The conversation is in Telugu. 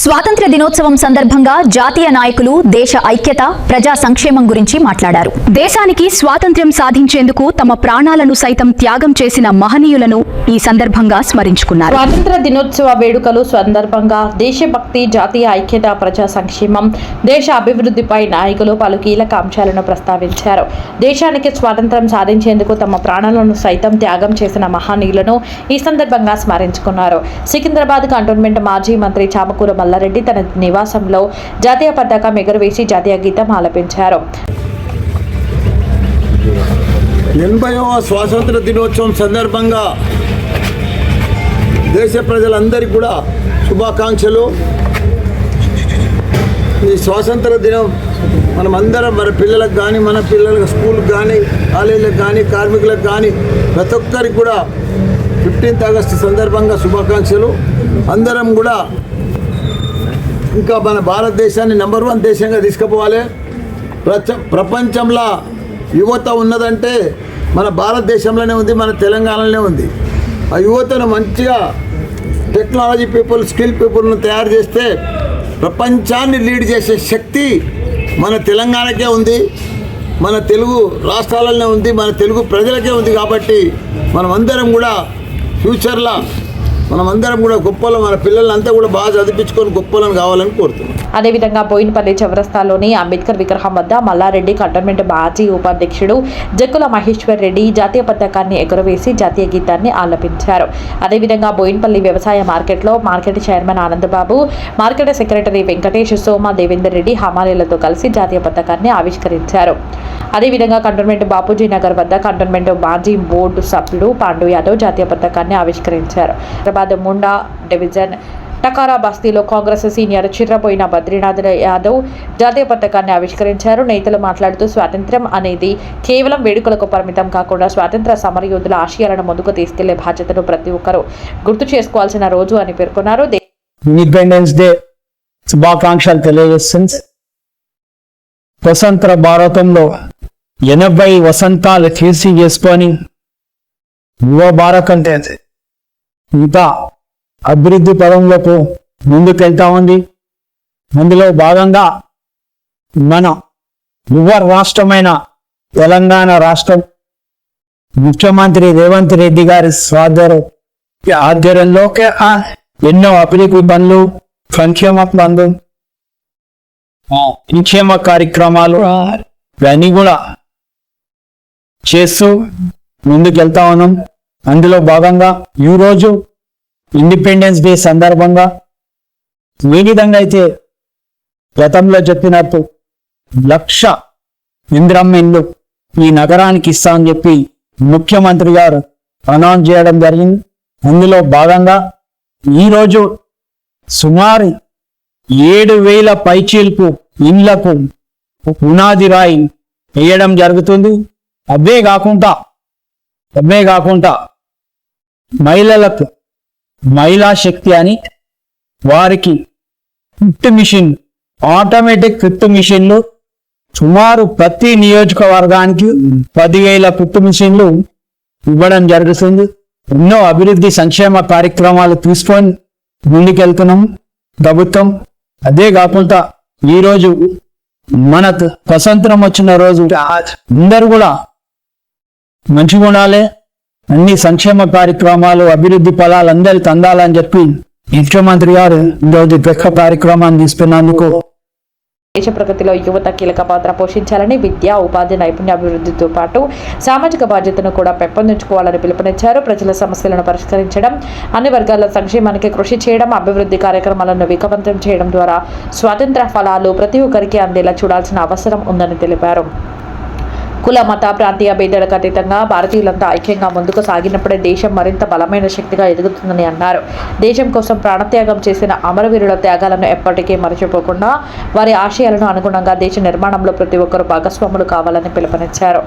స్వాతంత్ర్య దినోత్సవం సందర్భంగా జాతీయ నాయకులు దేశ ఐక్యత, ప్రజా సంక్షేమం గురించి మాట్లాడారు. దేశానికి స్వాతంత్ర్యం సాధించేందుకు తమ ప్రాణాలను సైతం త్యాగం చేసిన మహనీయులను ఈ సందర్భంగా స్మరించుకున్నారు. స్వాతంత్ర్య దినోత్సవ వేడుకలు సందర్భంగా దేశభక్తి, జాతీయ ఐక్యత, ప్రజా సంక్షేమం, దేశ అభివృద్ధిపై నాయకులు పలు కీలక అంశాలను ప్రస్తావించారు. దేశానికి స్వాతంత్ర్యం సాధించేందుకు తమ ప్రాణాలను సైతం త్యాగం చేసిన మహనీయులను ఈ సందర్భంగా స్మరించుకున్నారు. సికింద్రాబాద్ కంటోన్మెంట్ మాజీ మంత్రి చామకూర మల్లారెడ్డి తన నివాసంలో జాతీయ పతాకం ఎగురవేసి జాతీయ గీతం ఆలపించారు. 80వ స్వాతంత్ర దినోత్సవం సందర్భంగా దేశ ప్రజలందరికీ కూడా శుభాకాంక్షలు. ఈ స్వాతంత్ర దినం మనమందరం మన పిల్లలకు కానీ, మన పిల్లలకు స్కూల్కి కానీ, కాలేజీలకు కానీ, కార్మికులకు కానీ ప్రతి ఒక్కరికి కూడా 15th ఆగస్టు సందర్భంగా శుభాకాంక్షలు. అందరం కూడా ఇంకా మన భారతదేశాన్ని నెంబర్ 1 దేశంగా తీసుకుపోవాలి. ప్రపంచంలో యువత ఉన్నదంటే మన భారతదేశంలోనే ఉంది, మన తెలంగాణలోనే ఉంది. ఆ యువతను మంచిగా టెక్నాలజీ పీపుల్, స్కిల్ పీపుల్ను తయారు చేస్తే ప్రపంచాన్ని లీడ్ చేసే శక్తి మన తెలంగాణకే ఉంది, మన తెలుగు రాష్ట్రాలలోనే ఉంది, మన తెలుగు ప్రజలకే ఉంది. కాబట్టి మనమందరం కూడా ఫ్యూచర్లో మనమందరం కూడా గొప్పలు, మన పిల్లలంతా కూడా బాగా చదివించుకొని గొప్పలను కావాలని కోరుతున్నాం. అదేవిధంగా బోయినపల్లి చౌరస్తాలోని అంబేద్కర్ విగ్రహం వద్ద మల్లారెడ్డి కంటోన్మెంట్ మాజీ ఉపాధ్యక్షుడు జక్కుల మహేశ్వర్ రెడ్డి జాతీయ పతాకాన్ని ఎగురవేసి జాతీయ గీతాన్ని ఆలపించారు. అదేవిధంగా బోయినపల్లి వ్యవసాయ మార్కెట్లో market chairman Anandababu, market secretary Venkatesh, Soma Devender Reddy హమాలీలతో కలిసి జాతీయ పతాకాన్ని ఆవిష్కరించారు. అదేవిధంగా కంటోన్మెంట్ బాపూజీ నగర్ వద్ద కంటోన్మెంట్ మాజీ బోర్డు సభ్యుడు పాండు యాదవ్ జాతీయ పతాకాన్ని ఆవిష్కరించారు. హైదరాబాద్ ముండా డివిజన్ టకారా బస్తీలో కాంగ్రెస్ సీనియర్ చిర్రపోయిన బద్రీనాథ్ యాదవ్ జాతీయ పతాకాన్ని ఆవిష్కరించారు. నేతలు మాట్లాడుతూ స్వాతంత్ర్యం అనేది కేవలం వేడుకలకు పరిమితం కాకుండా స్వాతంత్ర సమరయోధుల ఆశయాలను ముందుకు తీసుకెళ్లే బాధ్యతను ప్రతి ఒక్కరూ గుర్తు చేసుకోవాల్సిన రోజు అని పేర్కొన్నారు. ఇండిపెండెన్స్ డే శుభాకాంక్షలు తెలియజేస్తుంది. స్వతంత్ర భారతంలో 80 వసంతాలు తీర్చి చేసుకొని యువ భారతం ఇంకా అభివృద్ధి పదంలోకి ముందుకెళ్తా ఉంది. అందులో భాగంగా మన యువ రాష్ట్రమైన తెలంగాణ రాష్ట్రం ముఖ్యమంత్రి రేవంత్ రెడ్డి గారి ఆధ్వర్యంలో ఎన్నో అభివృద్ధి పనులు, సంక్షేమ కార్యక్రమాలు ఇవన్నీ కూడా చేస్తూ ముందుకెళ్తా ఉన్నాం. అందులో భాగంగా ఈరోజు ఇండిపెండెన్స్ డే సందర్భంగా ఏ విధంగా అయితే గతంలో చెప్పినట్టు 1,00,000 ఇందిరమ్మ ఇల్లు ఈ నగరానికి ఇస్తామని చెప్పి ముఖ్యమంత్రి గారు అనౌన్స్ చేయడం జరిగింది. అందులో భాగంగా ఈరోజు సుమారు 7,000 పైచీలకు ఇండ్లకు పునాది రాయి వేయడం జరుగుతుంది. అవే కాకుండా మహిళలకు మహిళా శక్తి అని వారికి కుట్టు మిషన్, ఆటోమేటిక్ కుట్టు మిషన్లు సుమారు ప్రతి నియోజకవర్గానికి 10,000 కుట్టు మిషన్లు ఇవ్వడం జరుగుతుంది. ఎన్నో అభివృద్ధి సంక్షేమ కార్యక్రమాలు తీసుకొని ముందుకెళ్తున్నాం ప్రభుత్వం. అదే కాకుండా ఈరోజు మన స్వతంత్రం వచ్చిన రోజు అందరూ కూడా మంచిగా ఉండాలి, అన్ని సంక్షేమ కార్యక్రమాలు, అభివృద్ధి ఫలాలు అందరికి అందాలని చెప్పి ముఖ్యమంత్రి గారు ఈరోజు గొప్ప కార్యక్రమాన్ని తీసుకున్నందుకు దేశ ప్రగతిలో యువత కీలక పాత్ర పోషించాలని, విద్య, ఉపాధి, నైపుణ్యాభివృద్ధితో పాటు సామాజిక బాధ్యతను కూడా పెంపొందించుకోవాలని పిలుపునిచ్చారు. ప్రజల సమస్యలను పరిష్కరించడం, అన్ని వర్గాల సంక్షేమానికి కృషి చేయడం, అభివృద్ధి కార్యక్రమాలను వేగవంతం చేయడం ద్వారా స్వాతంత్ర ఫలాలు ప్రతి ఒక్కరికి అందేలా చూడాల్సిన అవసరం ఉందని తెలిపారు. కుల, మత, ప్రాంతీయ భేదాలకు అతీతంగా భారతీయులంతా ఐక్యంగా ముందుకు సాగినప్పుడే దేశం మరింత బలమైన శక్తిగా ఎదుగుతుందని అన్నారు. దేశం కోసం ప్రాణత్యాగం చేసిన అమరవీరుల త్యాగాలను ఎప్పటికీ మరచిపోకుండా వారి ఆశయాలను అనుగుణంగా దేశ నిర్మాణంలో ప్రతి ఒక్కరూ భాగస్వాములు కావాలని పిలుపునిచ్చారు.